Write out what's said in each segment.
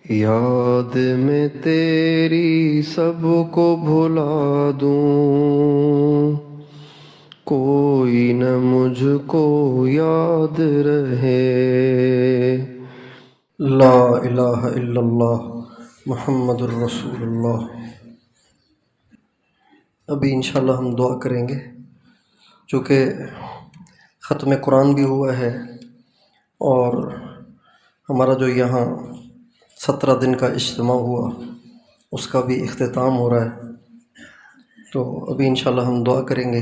یاد میں تیری سب کو بھلا دوں، کوئی نہ مجھ کو یاد رہے۔ لا الہ الا اللہ محمد الرسول اللہ۔ ابھی انشاءاللہ ہم دعا کریں گے، چونکہ ختم قرآن بھی ہوا ہے اور ہمارا جو یہاں 17 دن کا اجتماع ہوا اس کا بھی اختتام ہو رہا ہے، تو ابھی انشاءاللہ ہم دعا کریں گے۔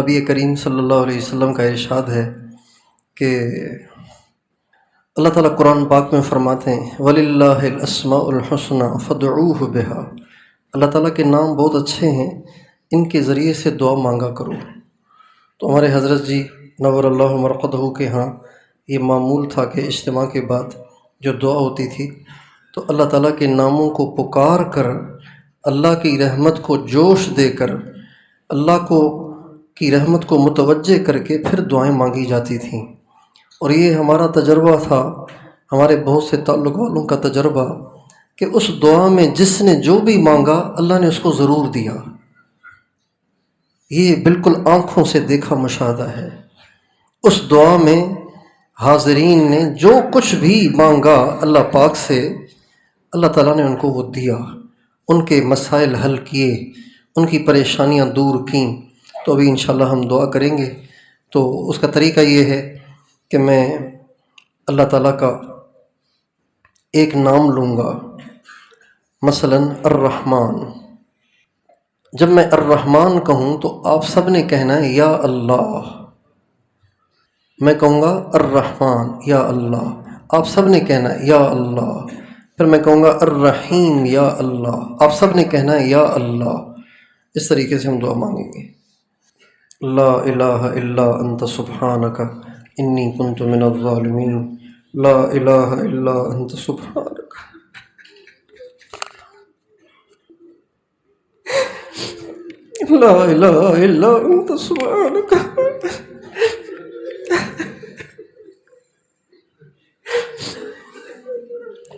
نبی کریم صلی اللہ علیہ وسلم کا ارشاد ہے کہ اللہ تعالیٰ قرآن پاک میں فرماتے ہیں وَلِلَّهِ الْأَسْمَاءُ الْحُسْنَى فَادْعُوهُ بِهَا، اللہ تعالیٰ کے نام بہت اچھے ہیں، ان کے ذریعے سے دعا مانگا کرو۔ تو ہمارے حضرت جی نور اللہ مرقدہ کے ہاں یہ معمول تھا کہ اجتماع کے بعد جو دعا ہوتی تھی تو اللہ تعالیٰ کے ناموں کو پکار کر، اللہ کی رحمت کو جوش دے کر، اللہ کی رحمت کو متوجہ کر کے پھر دعائیں مانگی جاتی تھیں۔ اور یہ ہمارا تجربہ تھا، ہمارے بہت سے تعلق والوں کا تجربہ، کہ اس دعا میں جس نے جو بھی مانگا اللہ نے اس کو ضرور دیا۔ یہ بالکل آنکھوں سے دیکھا مشاہدہ ہے۔ اس دعا میں حاضرین نے جو کچھ بھی مانگا اللہ پاک سے، اللہ تعالیٰ نے ان کو وہ دیا، ان کے مسائل حل کیے، ان کی پریشانیاں دور کیں۔ تو ابھی انشاءاللہ ہم دعا کریں گے۔ تو اس کا طریقہ یہ ہے کہ میں اللہ تعالیٰ کا ایک نام لوں گا، مثلا الرحمن۔ جب میں الرحمن کہوں تو آپ سب نے کہنا ہے یا اللہ۔ میں کہوں گا الرحمن یا اللہ، آپ سب نے کہنا ہے یا اللہ۔ پھر میں کہوں گا الرحیم یا اللہ، آپ سب نے کہنا ہے یا اللہ۔ اس طریقے سے ہم دعا مانگیں گے۔ لا الہ الا انت سبحانک انی کنت من الظالمین، لا الہ الا انت سبحانک۔ لا الہ الا انت سبحانک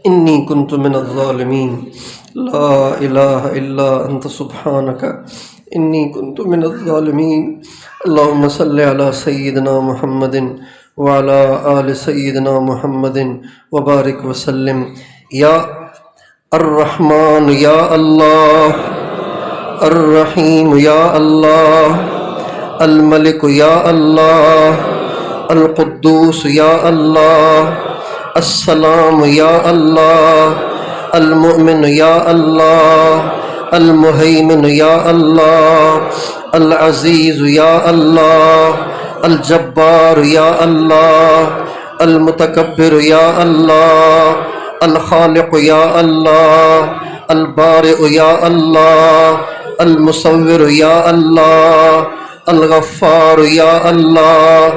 انی کنت من الظالمین، لا الہ الا انت سبحانک انی کنت من الظالمین۔ اللہم صلی علی سیدنا محمد وعلی آل سیدنا محمد وبارک وسلم۔ یا الرحمن یا اللہ، الرحیم یا اللہ، الملک یا اللہ، القدوس یا اللہ، السلام یا اللہ، المؤمن یا اللہ، المہیمن یا اللہ، العزیز یا اللہ، الجبار یا اللہ، المتکبر یا اللہ، الخالق یا اللہ، البارئ یا اللہ، المصور یا اللہ، الغفار یا اللہ،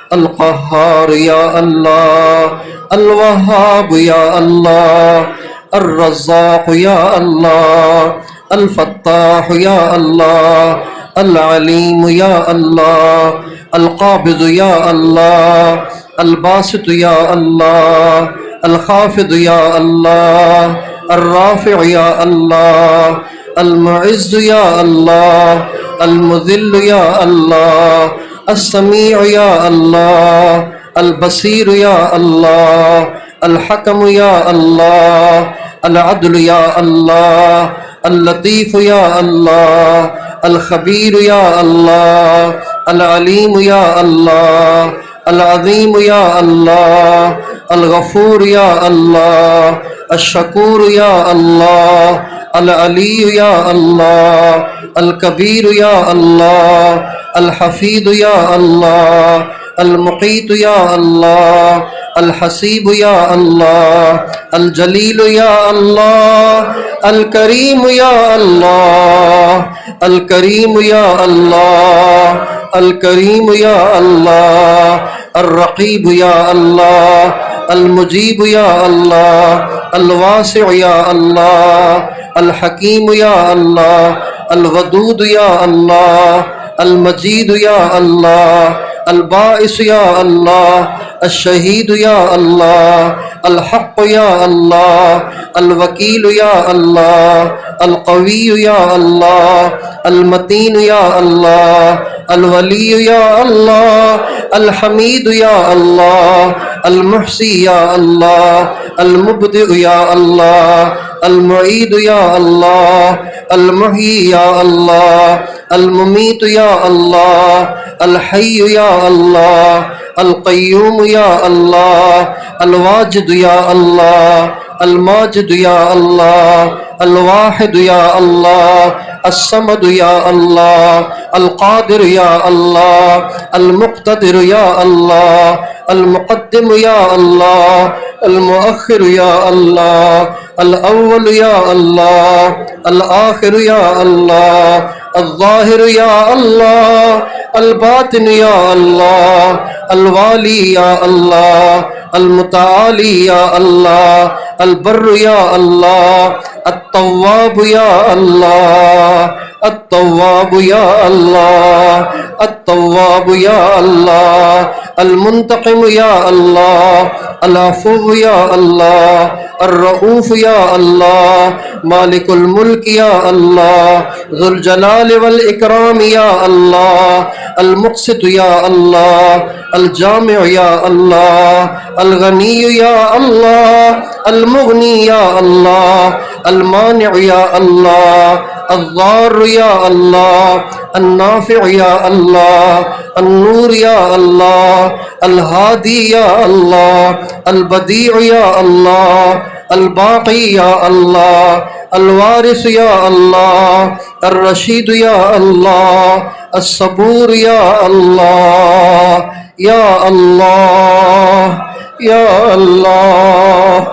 القہار یا اللہ، الوہاب یا اللہ، الرزاق یا اللہ، الفتاح یا اللہ، العلیم یا اللہ، القابض یا اللہ، الباسط یا اللہ، الخافض یا اللہ، الرافع یا اللہ، المعز یا اللہ، المذل یا اللہ، السمیع یا اللہ، البصیر یا اللہ، الحکم یا اللہ، العدل یا اللہ، اللطیف یا اللہ، الخبیر یا اللہ، العلیم یا اللہ، العظیم یا اللہ، الغفور یا اللہ، الشکور یا اللہ، العلی یا اللہ، الکبیر یا اللہ، الحفیظ یا اللہ، المقیت یا اللہ، الحسیب یا اللہ، الجلیل یا اللہ، الکریم یا اللہ، الکریم یا اللہ، الکریم یا اللہ، الرقیب یا اللہ، المجیب یا اللہ، الواسع یا اللہ، الحکیم یا اللہ، الودود یا اللہ، المجید یا اللہ، الباعث یا اللہ، الشہید یا اللہ، الحق یا اللہ، الوکیل یا اللہ، القوی یا اللہ، المتین یا اللہ، الولی یا اللہ، الحمید یا اللہ، المحصی یا اللہ، المبدع یا اللہ، المعید یا اللہ، المحیی یا اللہ، الممیت یا اللہ، الحی یا اللہ، القیوم یا اللہ، الواجد یا اللہ، الماجد یا اللہ، الواحد یا اللہ، الصمد یا اللہ، القادر یا اللہ، المقتدر یا اللہ، المقدم یا اللہ، المؤخر یا اللہ، الاول یا اللہ، الآخر یا اللہ، الظاہر یا اللہ، الباطن یا اللہ، الوالی یا اللہ، المتعالی یا اللہ، البر یا اللہ، التواب یا اللہ، التواب یا اللہ، التواب یا اللہ، المنتقم یا اللہ، العفو یا اللہ، الرؤوف یا اللہ، مالک الملک یا اللہ، ذو الجلال والاکرام یا اللہ، المقسط یا اللہ، الجامع یا اللہ، الغنی یا اللہ، المغنی یا اللہ، المانع یا اللہ، الضار یا اللہ، النافع یا اللہ، النور یا اللہ، الہادی یا اللہ، البدیع یا اللہ، الباقی یا اللہ، الوارث یا اللہ، الرشید یا اللہ، الصبور یا اللہ، یا اللہ، یا اللہ،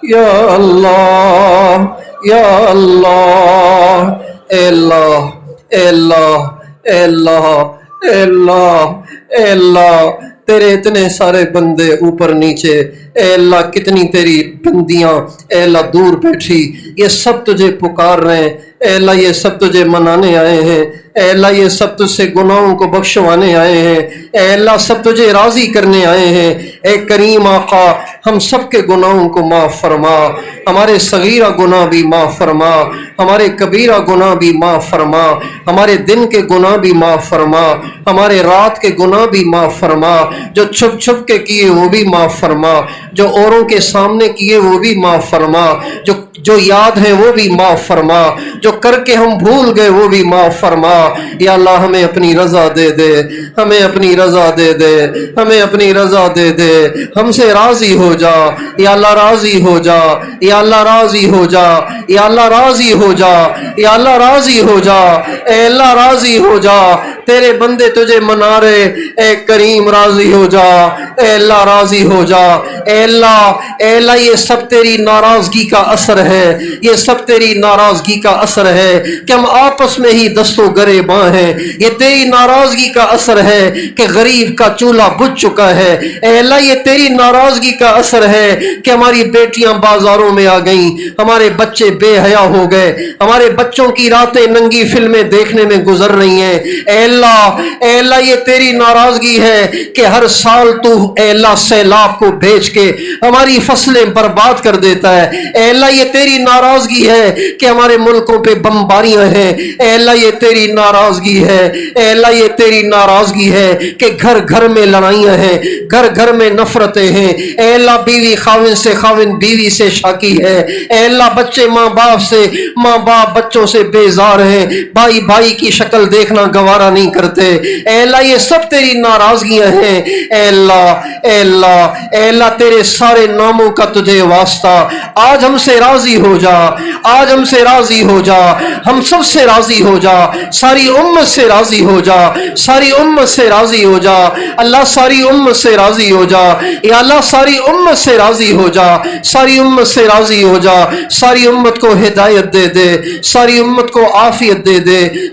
یا اللہ، یا اللہ، اے اللہ، اے اللہ، اے اللہ، اے اللہ، اے اللہ، تیرے اتنے سارے بندے اوپر نیچے، اے اللہ کتنی تیری بندیاں اے اللہ دور بیٹھی، یہ سب تجھے پکار رہے ہیں، اے اللہ یہ سب تجھے منانے آئے ہیں، اے اللہ یہ سب تجھ سے گناہوں کو بخشوانے آئے ہیں، اے اللہ سب تجھے راضی کرنے آئے ہیں، اے کریم آقا ہم سب کے گناہوں کو معاف فرما، ہمارے صغیرہ گناہ بھی معاف فرما، ہمارے کبیرہ گناہ بھی معاف فرما، ہمارے دن کے گناہ بھی معاف فرما، ہمارے رات کے گناہ بھی معاف فرما، جو چھپ چھپ کے کیے وہ بھی معاف فرما، جو اوروں کے سامنے کیے وہ بھی معاف فرما، جو یاد ہیں وہ بھی معاف فرما، جو کر کے ہم بھول گئے وہ بھی معاف فرما، یا اللہ ہمیں اپنی رضا دے دے، ہمیں اپنی رضا دے دے، ہمیں اپنی رضا دے دے، ہم سے راضی ہو جا، یا اللہ راضی ہو جا، یا اللہ راضی ہو جا، یا اللہ راضی ہو جا، یا اللہ راضی ہو جا، اے اللہ راضی ہو جا، تیرے بندے تجھے منا رہے، اے کریم راضی ہو جا، اے اللہ راضی ہو جا، اے اللہ یہ سب تیری ناراضگی کا اثر ہے، یہ سب تیری ناراضگی کا اثر ہے کہ ہم آپس میں ہی دستوں گریباں ہیں، یہ تیری ناراضگی کا اثر ہے کہ غریب کا چولہا بجھ چکا ہے، اے اللہ یہ تیری ناراضگی کا اثر ہے کہ ہماری بیٹیاں بازاروں میں آ گئیں، ہمارے بچے بے حیا ہو گئے، ہمارے بچوں کی راتیں ننگی فلمیں دیکھنے میں گزر رہی ہیں، اے اللہ یہ تیری ناراضگی ہے کہ ہر سال تو اے اللہ سیلاب کو بھیج کے ہماری فصلیں برباد کر دیتا ہے، اے اللہ یہ تیری ناراضگی ہے کہ ہمارے ملکوں پہ بمباریاں ہیں، اے اللہ یہ تیری ناراضگی ہے، اے اللہ یہ تیری ناراضگی ہے کہ گھر گھر میں لڑائیاں ہیں، گھر گھر میں نفرتیں ہیں، اے اللہ بیوی خاوند سے، خاوند بیوی سے شاکی ہے، اے اللہ بچے ماں باپ سے، ماں باپ بچوں سے بیزار ہیں، بھائی بھائی کی شکل دیکھنا گوارا نہیں کرتے، اے اللہ یہ سب تیری ناراضگیاں ہیں، اے اللہ تیرے سارے ناموں کا تجھے واسطہ، آج ہم سے راضی ہو جا، آج ہم سے راضی ہو جا، ہم سب سے راضی ہو جا، ساری امت سے راضی ہو جا، ساری امت سے راضی ہو جا، اللہ ساری امت سے راضی ہو جا، یا اللہ ساری امت سے راضی ہو جا، ساری امت سے راضی ہو جا، ساری امت کو ہدایت دے دے، ساری امت کو عافیت دے دے،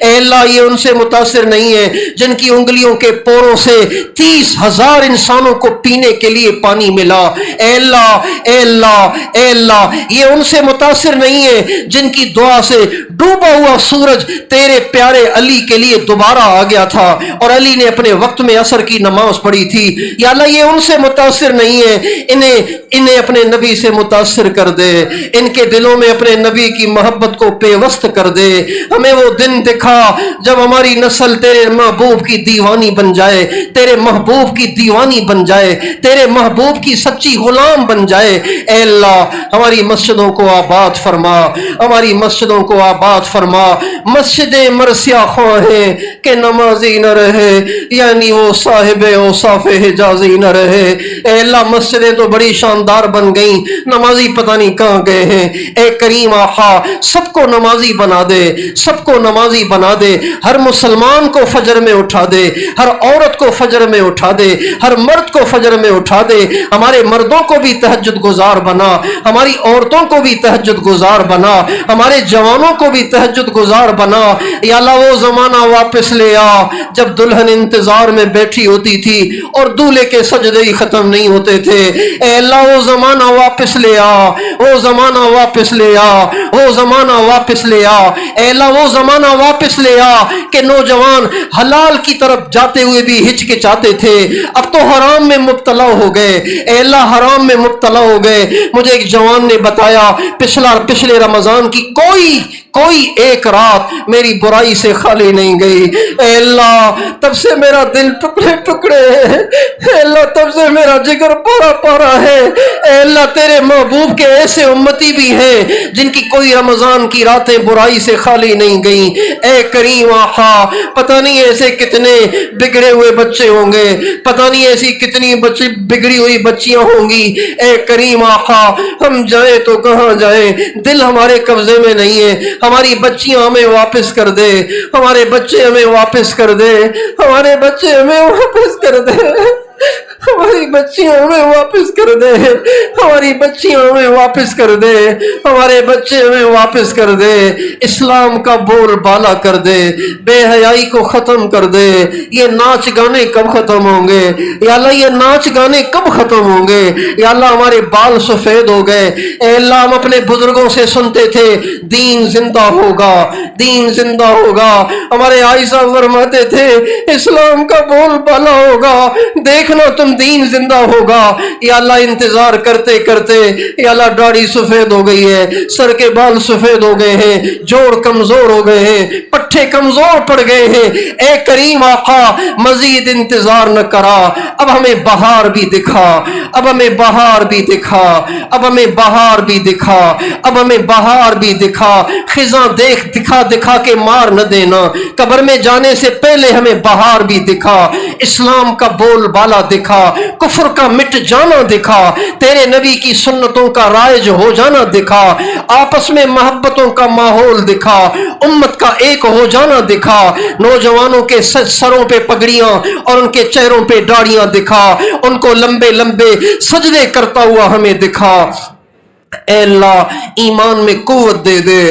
اے اللہ یہ ان سے متاثر نہیں ہے جن کی انگلیوں کے پوروں سے 30,000 انسانوں کو پینے کے لیے پانی ملا. اے اللہ اے اللہ اے اللہ یہ ان سے متاثر نہیں ہے جن کی دعا سے ڈوبا ہوا سورج تیرے پیارے علی کے لیے دوبارہ آ گیا تھا اور علی نے اپنے وقت میں عصر کی نماز پڑھی تھی. یا اللہ یہ ان سے متاثر نہیں ہے, انہیں اپنے نبی سے متاثر کر دے, ان کے دلوں میں اپنے نبی کی محبت کو پیوست کر دے. ہمیں وہ دن دکھا جب ہماری نسل تیرے محبوب کی دیوانی بن جائے, تیرے محبوب کی دیوانی بن جائے, تیرے محبوب کی سچی غلام بن جائے. اے اللہ ہماری مسجدوں کو آباد فرما, ہماری مسجدوں کو آباد فرما. مسجدیں مرثیہ خواہیں کہ نمازی نہ رہے, یعنی وہ صاحب اوصاف حجازی نہ رہے. اے اللہ مسجدیں تو بڑی شاندار بن گئیں, نمازی پتہ نہیں کہاں گئے ہیں. اے کریم آقا سب کو نمازی بنا دے, سب کو نمازی بنا دے. ہر مسلمان کو فجر میں اٹھا دے, ہر عورت کو فجر میں اٹھا دے, ہر مرد کو فجر میں اٹھا دے. ہمارے مردوں کو بھی تہجد گزار بنا, ہماری عورتوں کو بھی تہجد گزار بنا, ہمارے جوانوں کو بھی تہجد گزار بنا. یا اللہ وہ زمانہ واپس لے آ جب دلہن انتظار میں بیٹھی ہوتی تھی اور دولہے کے سجدے ہی ختم نہیں ہوتے تھے. اے اللہ وہ زمانہ واپس لے آ, وہ زمانہ واپس لے آ, وہ زمانہ واپس لے آ. اے اللہ وہ زمانہ واپس لے آ کہ نوجوان حلال کی طرف جاتے ہوئے بھی ہچکچاتے تھے, اب تو حرام میں مبتلا ہو گئے. اے اللہ حرام میں مبتلا ہو گئے. مجھے ایک جوان نے بتایا پچھلے رمضان کی کوئی ایک رات میری برائی سے خالی نہیں گئی. اے اللہ تب سے میرا دل ٹکڑے ٹکڑے ہے, اے اللہ تب سے میرا جگر پارا پارا ہے. اے اللہ تیرے محبوب کے ایسے امتی بھی ہیں جن کی کوئی رمضان کی راتیں برائی سے خالی نہیں گئیں. اے کریم آقا پتہ نہیں ایسے کتنے بگڑے ہوئے بچے ہوں گے, پتہ نہیں ایسی کتنی بگڑی ہوئی بچیاں ہوں گی. اے کریم آقا ہم جائیں تو کہاں جائیں, دل ہمارے قبضے میں نہیں ہے. ہماری بچیاں ہمیں واپس کر دے, ہمارے بچے ہمیں واپس کر دے, ہمارے بچے ہمیں واپس کر دے, ہماری بچیاں ہمیں واپس کر دے, ہماری بچیاں ہمیں واپس کر دے, ہمارے بچے ہمیں واپس کر دے. اسلام کا بول بالا کر دے, بے حیائی کو ختم کر دے. یہ ناچ گانے کب ختم ہوں گے یا اللہ, یہ ناچ گانے کب ختم ہوں گے یا اللہ. ہمارے بال سفید ہو گئے. اے اللہ ہم اپنے بزرگوں سے سنتے تھے دین زندہ ہوگا, دین زندہ ہوگا. ہمارے عائشہ فرماتے تھے اسلام کا بول بالا ہوگا, دیکھنا تم دین زندہ ہوگا. یا اللہ انتظار کرتے کرتے یا اللہ داڑھی سفید ہو گئی ہے, سر کے بال سفید ہو گئے ہیں, جوڑ کمزور ہو گئے ہیں, پٹھے کمزور پڑ گئے ہیں. اے کریم آقا مزید انتظار نہ کرا, اب ہمیں بہار بھی دکھا, اب ہمیں بہار بھی دکھا, اب ہمیں بہار بھی دکھا, اب ہمیں بہار بھی دکھا. خزاں دیکھ دکھا دکھا کے مار نہ دینا, قبر میں جانے سے پہلے ہمیں بہار بھی دکھا. اسلام کا بول بالا دکھا, کفر کا مٹ جانا دکھا, تیرے نبی کی سنتوں کا رائج ہو جانا دکھا, آپس میں محبتوں کا ماحول دکھا, امت کا ایک ہو جانا دکھا. نوجوانوں کے سروں پہ پگڑیاں اور ان کے چہروں پہ داڑیاں دکھا, ان کو لمبے لمبے سجدے کرتا ہوا ہمیں دکھا. اے اللہ ایمان میں قوت دے دے,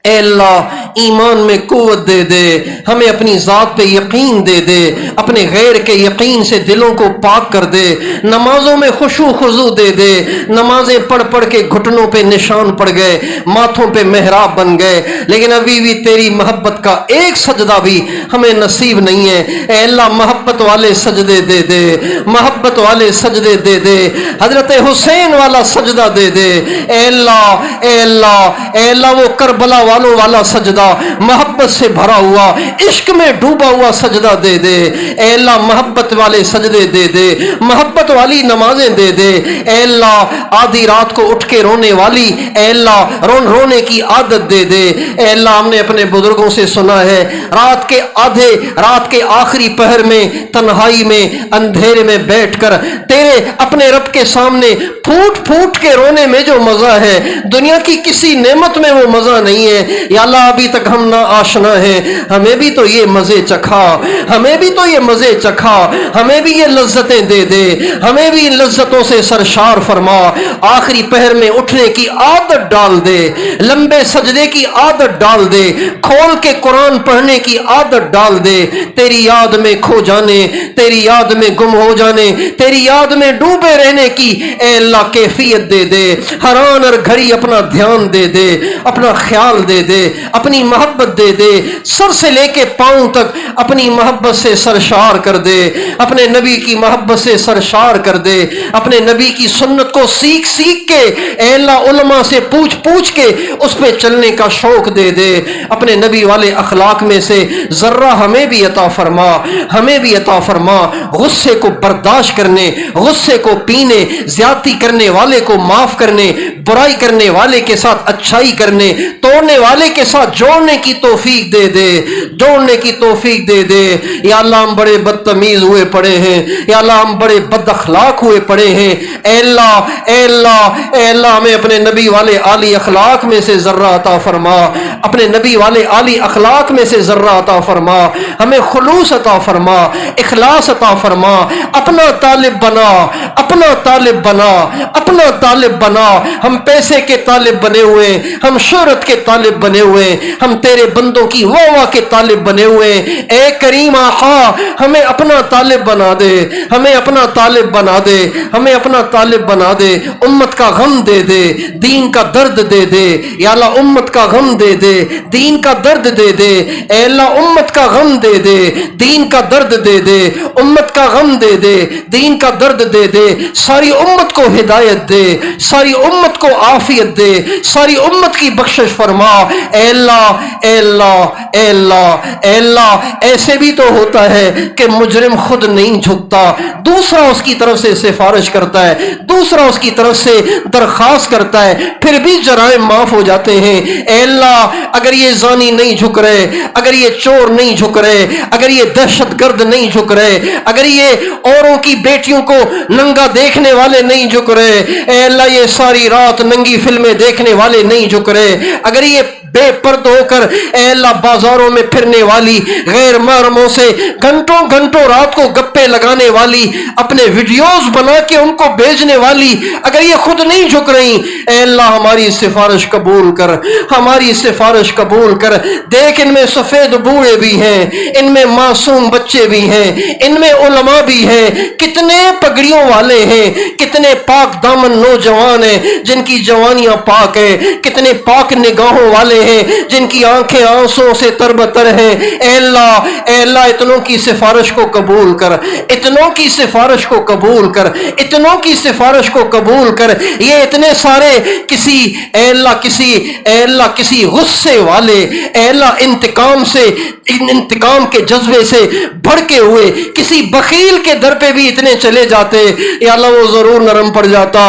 اے اللہ ایمان میں قوت دے دے, ہمیں اپنی ذات پہ یقین دے دے, اپنے غیر کے یقین سے دلوں کو پاک کر دے. نمازوں میں خشوع خضوع دے دے, نمازیں پڑھ پڑھ کے گھٹنوں پہ نشان پڑ گئے, ماتھوں پہ محراب بن گئے, لیکن ابھی بھی تیری محبت کا ایک سجدہ بھی ہمیں نصیب نہیں ہے. اے اللہ محبت والے سجدے دے دے, محبت والے سجدے دے دے, حضرت حسین والا سجدہ دے دے. اے اللہ اے اللہ اے اللہ وہ کربلا والوں والا سجدہ, محبت سے بھرا ہوا, عشق میں ڈوبا ہوا سجدہ دے دے. اے اللہ محبت والے سجدے دے دے, محبت والی نمازیں دے دے. اے اللہ آدھی رات کو اٹھ کے رونے والی, اے اللہ رونے کی عادت دے دے. اے اللہ ہم نے اپنے بزرگوں سے سنا ہے رات کے آخری پہر میں تنہائی میں اندھیرے میں بیٹھ کر تیرے اپنے رب کے سامنے پھوٹ پھوٹ کے رونے میں جو مزہ ہے دنیا کی کسی نعمت میں وہ مزہ نہیں ہے. یا اللہ ابھی تک ہم نہ آشنا ہیں، ہمیں بھی تو یہ مزے چکھا، ہمیں بھی تو یہ مزے چکھا، ہمیں بھی یہ لذتیں دے دے، ہمیں بھی ان لذتوں سے سرشار فرما۔ آخری پہر میں اٹھنے کی عادت ڈال دے، لمبے سجدے کی عادت ڈال دے، کھول کے قرآن پڑھنے کی عادت ڈال دے، تیری یاد میں کھو جانے، تیری یاد میں گم ہو جانے، تیری یاد میں ڈوبے رہنے کی اے اللہ کیفیت دے دے۔ ہر آن ہر گھڑی اپنا دھیان دے دے، اپنا خیال دے دے، اپنی محبت دے دے، سر سے لے کے پاؤں تک اپنی محبت سے سرشار کر دے، اپنے نبی کی محبت سے سرشار کر دے، اپنے نبی کی سنت کو سیکھ سیکھ کے اے اللہ علماء سے پوچھ پوچھ کے اس پہ چلنے کا شوق دے دے۔ اپنے نبی والے اخلاق میں سے ذرہ ہمیں بھی عطا فرما، ہمیں بھی عطا فرما، غصے کو برداشت کرنے، غصے کو پینے، زیادتی کرنے والے کو معاف کرنے، برائی کرنے والے کے ساتھ اچھائی کرنے، توڑنے والے کے ساتھ جوڑنے کی توفیق دے دے، جوڑنے کی توفیق دے دے۔ یا اللہ ہم بڑے بدتمیز ہوئے پڑے ہیں، یا اللہ ہم بڑے بد اخلاق ہوئے پڑے ہیں، اے اللہ اے اللہ اے اللہ ہمیں اپنے نبی والے عالی اخلاق میں سے ذرہ عطا فرما، اپنے نبی والے عالی اخلاق میں سے ذرہ عطا فرما، ہمیں خلوص عطا فرما، اخلاص عطا فرما، اپنا طالب بنا، اپنا طالب بنا، اپنا طالب بنا۔ ہم پیسے کے طالب بنے ہوئے، ہم شہرت کے طالب بنے ہوئے، ہم تیرے بندوں کی واہ کے طالب بنے ہوئے، اے کریم آقا ہمیں اپنا طالب بنا دے، ہمیں اپنا طالب بنا دے، ہمیں اپنا طالب بنا دے، امت کا غم دے دے، دین کا درد دے دے، یا اللہ امت کا غم دے دے، دین کا درد دے دے، اے اللہ امت کا غم دے دے، دین کا درد دے دے، امت کا غم دے دے، دین کا درد دے دے، ساری امت کو ہدایت دے، ساری امت کو عافیت دے، ساری امت کی بخشش فرما۔ اے اللہ اے اللہ اے اللہ اے اللہ ایسے بھی تو ہوتا ہے کہ مجرم خود نہیں جھکتا، دوسرا اس کی طرف سے سفارش کرتا ہے، دوسرا اس کی طرف سے درخواست کرتا ہے، پھر بھی جرائم معاف ہو جاتے ہیں۔ اے اللہ اگر یہ زانی نہیں جھک رہے، اگر یہ چور نہیں جھک رہے، اگر یہ دہشت گرد نہیں جھک رہے، اگر یہ اوروں کی بیٹیوں کو ننگا دیکھنے والے نہیں جھک رہے، اے اللہ یہ ساری رات ننگی فلمیں دیکھنے والے نہیں جھک رہے، اگر یہ بے پرد ہو کر اے اللہ بازاروں میں پھرنے والی غیر محرموں سے گھنٹوں گھنٹوں رات کو گپے لگانے والی، اپنے ویڈیوز بنا کے ان کو بھیجنے والی، اگر یہ خود نہیں جھک رہی، اے اللہ ہماری سفارش قبول کر، ہماری سفارش قبول کر۔ دیکھ ان میں سفید بوڑھے بھی ہیں، ان میں معصوم بچے بھی ہیں، ان میں علماء بھی ہیں، کتنے پگڑیوں والے ہیں، کتنے پاک دامن نوجوان ہیں جن کی جوانیاں پاک ہیں، کتنے پاک نگاہوں والے ہیں جن کی آنکھیں آنسوں سے تربتر ہیں۔ اے اللہ اتنوں کی سفارش کو قبول کر، اتنوں کی سفارش کو قبول کر، اتنوں کی سفارش کو قبول کر۔ یہ اتنے سارے کسی اے اللہ کسی غصے والے اے اللہ انتقام کے جذبے سے بھڑکے ہوئے کسی بخیل کے در پہ بھی اتنے چلے جاتے، یا اللہ وہ ضرور نرم پڑ جاتا۔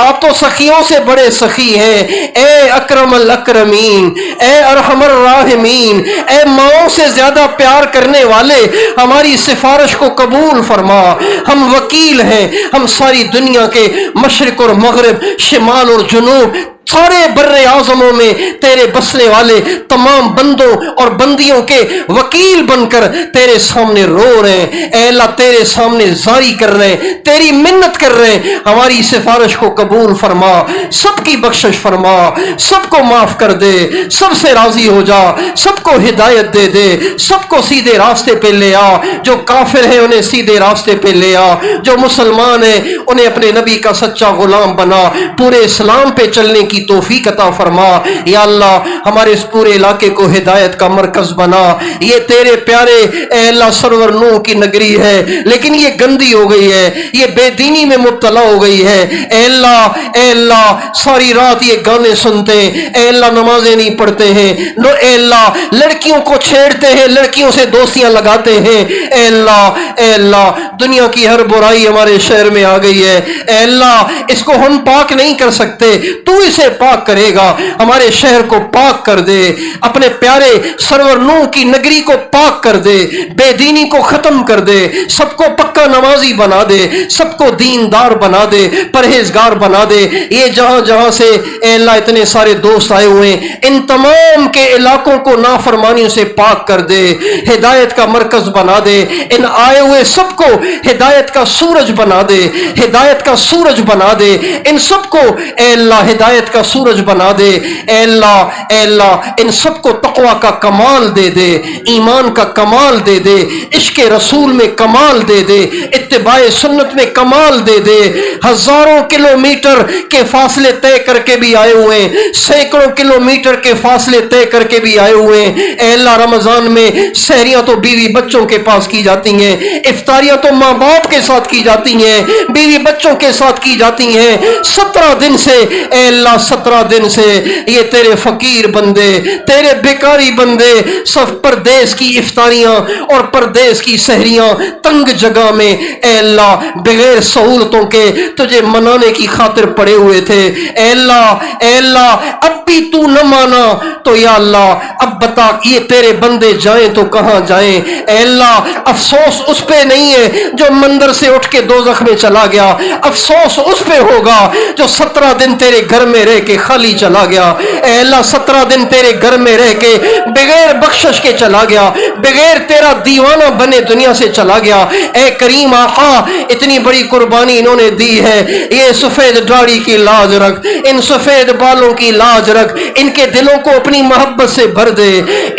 آپ تو سخیوں سے بڑے سخی ہیں، اے اکرم الاکرمین، اے ارحم الراحمین، اے ماؤں سے زیادہ پیار کرنے والے ہماری سفارش کو قبول فرما۔ ہم وکیل ہیں، ہم ساری دنیا کے مشرق اور مغرب، شمال اور جنوب، سارے بر اعظموں میں تیرے بسنے والے تمام بندوں اور بندیوں کے وکیل بن کر تیرے سامنے رو رہے ہیں۔ اے اللہ تیرے سامنے زاری کر رہے ہیں، تیری منت کر رہے ہیں، ہماری سفارش کو قبول فرما، سب کی بخشش فرما، سب کو معاف کر دے، سب سے راضی ہو جا، سب کو ہدایت دے دے، سب کو سیدھے راستے پہ لے آ، جو کافر ہیں انہیں سیدھے راستے پہ لے آ، جو مسلمان ہیں انہیں اپنے نبی کا سچا غلام بنا، پورے اسلام پہ چلنے کی توفیق عطا فرما۔ یا اللہ ہمارے اس پورے علاقے کو ہدایت کا مرکز بنا۔ یہ تیرے پیارے اے اللہ سرور نوح کی نگری ہے، لیکن یہ گندی ہو گئی ہے، یہ بے دینی میں مبتلا ہو گئی ہے۔ اے اللہ ساری رات یہ گانے سنتے ہیں، اے اللہ نمازیں نہیں پڑھتے ہیں، اے اللہ لڑکیوں کو چھیڑتے ہیں، لڑکیوں سے دوستیاں لگاتے ہیں۔ اے اللہ دنیا کی ہر برائی ہمارے شہر میں آ گئی ہے۔ اے اللہ اس کو ہم پاک نہیں کر سکتے، تو اسے سے پاک کرے گا ہمارے شہر کو پاک کر دے، اپنے پیارے سرور نوح کی نگری کو پاک کر دے، بے دینی کو ختم کر دے، سب کو پکا نمازی بنا دے، سب کو دیندار بنا دے، پرہیزگار بنا دے۔ یہ جہاں جہاں سے اے اللہ اتنے سارے دوست آئے ہوئے ہیں، ان تمام کے علاقوں کو نافرمانیوں سے پاک کر دے، ہدایت کا مرکز بنا دے، ان آئے ہوئے سب کو ہدایت کا سورج بنا دے، ہدایت کا سورج بنا دے، ان سب کو اے اللہ ہدایت کا سورج بنا دے، اے اللہ ان سب کو تقوی کا کمال دے دے، ایمان کا کمال دے دے، عشق رسول میں کمال دے دے، اتباع سنت میں کمال دے دے۔ ہزاروں کلومیٹر کے فاصلے طے کر کے بھی آئے ہوئے ہیں، سینکڑوں کلومیٹر کے فاصلے طے کر کے بھی آئے ہوئے ہیں۔ اے اللہ رمضان میں سحریاں تو بیوی بچوں کے پاس کی جاتی ہیں، افطاریاں تو ماں باپ کے ساتھ کی جاتی ہیں، بیوی بچوں کے ساتھ کی جاتی ہیں۔ 17 دن سے اے اللہ 17 دن سے یہ تیرے فقیر بندے، تیرے بیکاری بندے سب پردیس کی افطاریاں اور پردیس کی سحریاں تنگ جگہ میں اے اللہ بغیر سہولتوں کے تجھے منانے کی خاطر پڑے ہوئے تھے۔ اے اللہ اب بھی تو نہ مانا تو یا اللہ اب بتا یہ تیرے بندے جائیں تو کہاں جائیں۔ اے اللہ افسوس اس پہ نہیں ہے جو مندر سے اٹھ کے دوزخ میں چلا گیا، افسوس اس پہ ہوگا جو 17 دن تیرے گھر میں رہ کے خالی چلا گیا۔ اے اللہ 17 دن تیرے گھر میں رہ کے بغیر بخشش کے چلا گیا، بغیر تیرا دیوانہ بنے دنیا سے چلا گیا۔ اے کریم آقا اتنی بڑی قربانی انہوں نے دی ہے، یہ سفید داڑھی کی لاج رکھ، ان سفید بالوں کی لاج رکھ، ان کے دلوں کو اپنی محبت سے بھر دے،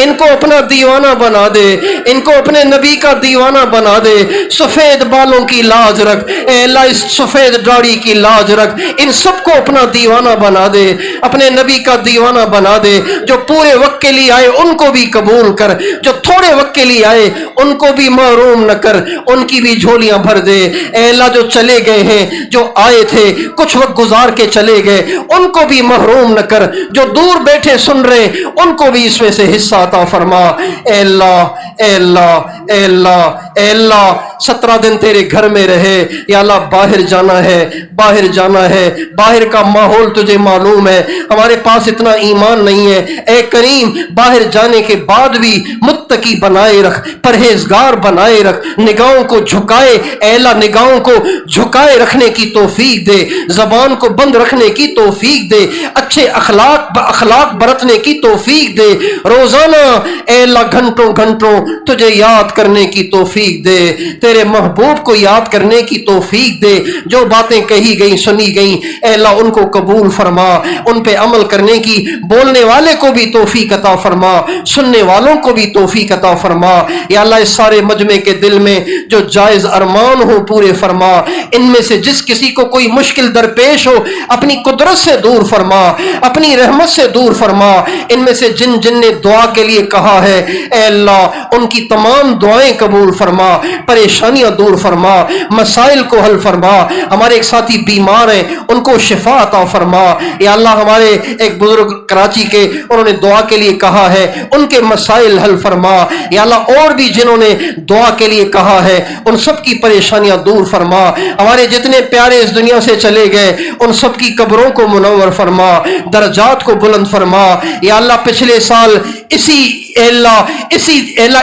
ان کو اپنا دیوانہ بنا دے، ان کو اپنے نبی کا دیوانہ بنا دے۔ سفید بالوں کی لاج رکھ اے اللہ، اس سفید داڑھی کی لاج رکھ، ان سب کو اپنا دیوانہ بنا دے، اپنے نبی کا دیوانہ بنا دے۔ جو پورے وقت کے لیے آئے ان کو بھی قبول کر، جو تھوڑے وقت کے لیے آئے ان کو بھی محروم نہ کر، ان کی بھی جھولیاں بھر دے۔ اے اللہ جو چلے گئے ہیں، جو آئے تھے کچھ وقت گزار کے چلے گئے ان کو بھی محروم نہ کر، جو دور بیٹھے سن رہے ان کو بھی اس میں سے حصہ عطا فرما۔ اے اللہ اے اللہ اے اللہ اے اللہ 17 دن تیرے گھر میں رہے یا اللہ، باہر جانا ہے، باہر جانا ہے، باہر کا ماحول تجھے معلوم ہے، ہمارے پاس اتنا ایمان نہیں ہے۔ اے کریم باہر جانے کے بعد بھی متقی بنائے رکھ، پرہیزگار بنائے رکھ، نگاہوں کو جھکائے اے اللہ نگاہوں کو جھکائے رکھنے کی توفیق دے، زبان کو بند رکھنے کی توفیق دے، اچھے اخلاق برتنے کی توفیق دے، روزانہ اے اللہ گھنٹوں گھنٹوں تجھے یاد کرنے کی توفیق دے، تیرے محبوب کو یاد کرنے کی توفیق دے۔ جو باتیں کہی گئیں سنی گئیں اے اللہ ان کو قبول فرما، ان پہ عمل کرنے کی بولنے والے کو بھی توفیق عطا فرما، سننے والوں کو بھی توفیق عطا فرما۔ یا اللہ اس سارے مجمع کے دل میں جو جائز ارمان ہو پورے فرما، ان میں سے جس کسی کو کوئی مشکل درپیش ہو اپنی قدرت سے دور فرما، اپنی رحمت سے دور فرما۔ ان میں سے جن نے دعا کے لیے کہا ہے اے اللہ ان کی تمام دعائیں قبول فرما، پریشانیاں دور فرما، مسائل کو حل فرما۔ ہمارے ایک ساتھی بیمار ہیں ان کو شفا عطا فرما۔ یا اللہ ہمارے ایک بزرگ کراچی کے انہوں نے دعا کے لیے کہا ہے ان کے مسائل حل فرما۔ یا اللہ اور بھی جنہوں نے دعا کے لیے کہا ہے ان سب کی پریشانیاں دور فرما۔ ہمارے جتنے پیارے اس دنیا سے چلے گئے ان سب کی قبروں کو منور فرما، درجات کو بلند فرما۔ یا اللہ پچھلے سال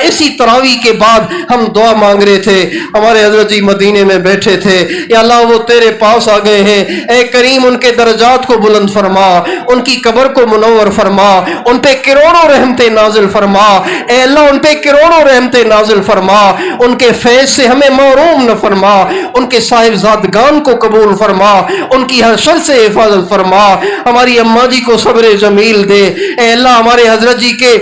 اسی تراویح کے بعد ہم دعا مانگ رہے تھے، ہمارے حضرت جی مدینے میں بیٹھے تھے، یا اللہ وہ تیرے پاس آ گئے ہیں۔ اے کریم ان کے درجات کو بلند فرما، ان کی قبر کو منور فرما، ان پہ کروڑوں رحمتیں نازل فرما۔ اے اللہ ان پہ کروڑوں رحمتیں نازل فرما، ان کے فیض سے ہمیں محروم نہ فرما، ان کے صاحبزادگان کو قبول فرما، ان کی ہر شر سے حفاظت فرما۔ ہماری اماں جی کو صبر جمیل دے اے اللہ، ہمارے حضرت جی کے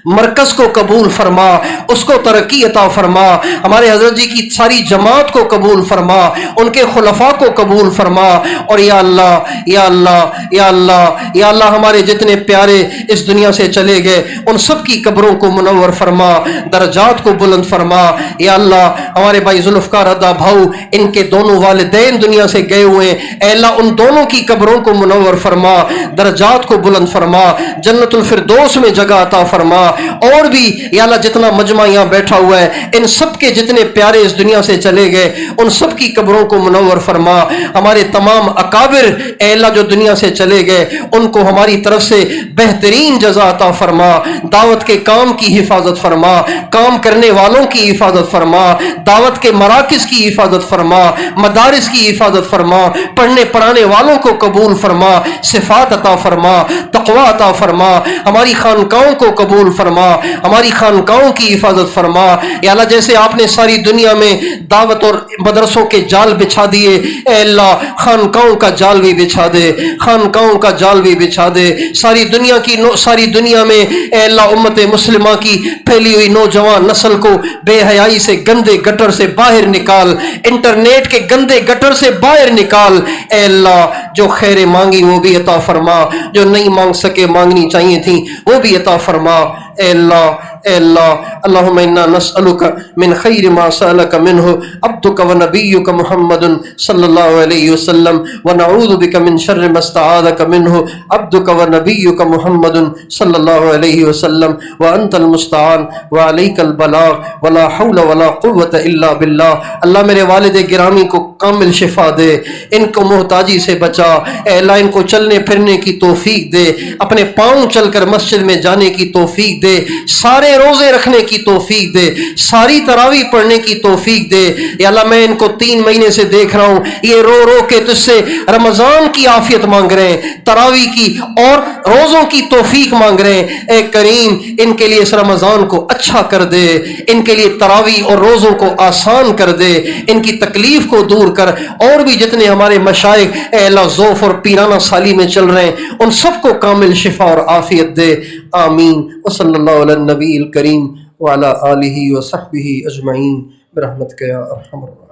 مرکز کو قبول فرما، اس کو ترقی عطا فرما، ہمارے حضرت جی کی ساری جماعت کو قبول فرما، ان کے خلفاء کو قبول فرما۔ اور یا اللہ یا اللہ یا اللہ یا اللہ ہمارے جتنے پیارے اس دنیا سے چلے گئے ان سب کی قبروں کو منور فرما، درجات کو بلند فرما۔ یا اللہ ہمارے بھائی ذوالفقار ادا بھاؤ ان کے دونوں والدین دنیا سے گئے ہوئے ہیں، اے اللہ ان دونوں کی قبروں کو منور فرما، درجات کو بلند فرما، جنت الفردوس میں جگہ عطا فرما۔ اور بھی یا اللہ جتنا مجمع یہاں بیٹھا ہوا ہے ان سب کے جتنے پیارے اس دنیا سے چلے گئے ان سب کی قبروں کو منور فرما. ہمارے تمام اکابر اے اللہ جو دنیا سے چلے گئے ان کو ہماری طرف سے بہترین جزا عطا فرما. دعوت کے کام کی حفاظت فرما, کام کرنے والوں کی حفاظت فرما, دعوت کے مراکز کی حفاظت فرما, مدارس کی حفاظت فرما, پڑھنے پڑھانے والوں کو قبول فرما, صفات عطا فرما, تقوی عطا فرما, ہماری خانقاہوں کو قبول فرما, ہماری خانقاہوں کی حفاظت فرما. یا اللہ جیسے آپ نے ساری دنیا میں دعوت اور مدرسوں کے جال بچھا دیے, اے اللہ خانقاہوں کا جال بھی بچھا دے, خانقاہوں کا جال بھی بچھا دے. ساری دنیا میں اے اللہ امت مسلمہ کی پھیلی ہوئی نوجوان نسل کو بے حیائی سے گندے گٹر سے باہر نکال, انٹرنیٹ کے گندے گٹر سے باہر نکال. اے اللہ جو خیر مانگی وہ بھی عطا فرما, جو نہیں مانگ سکے مانگنی چاہیے تھیں وہ بھی عطا فرما. اے اللہ اللہم انا نسألک من خیر ما سألک منہ عبدک و نبیک محمد صلی اللہ علیہ وسلم ونعوذ بک من شر ما استعاذک منہ عبدک و نبیک محمد صلی اللہ علیہ وسلم وانت المستعان وعلیک البلاغ ولا حول ولا قوة الا باللہ. اللہ میرے والد گرامی کو کامل شفا دے, ان کو محتاجی سے بچا. اے اللہ ان کو چلنے پھرنے کی توفیق دے, اپنے پاؤں چل کر مسجد میں جانے کی توفیق دے, سارے روزے رکھنے کی توفیق دے, ساری تراویح پڑھنے کی توفیق دے. یا اللہ میں ان کو 3 مہینے سے دیکھ رہا ہوں, یہ رو رو کے تجھ سے رمضان کی عافیت مانگ رہے ہیں, تراویح کی اور روزوں کی توفیق مانگ رہے ہیں. اے کریم ان کے لیے اس رمضان کو اچھا کر دے, ان کے لیے تراویح اور روزوں کو آسان کر دے, ان کی تکلیف کو دور کر. اور بھی جتنے ہمارے مشائخ اے اللہ ذوف اور پیرانہ سالی میں چل رہے ہیں ان سب کو کامل شفا اور عافیت دے. آمین. وصلی اللہ علی النبی الکریم وعلی آلہ وصحبہ اجمعین برحمتک یا ارحم الراحمین.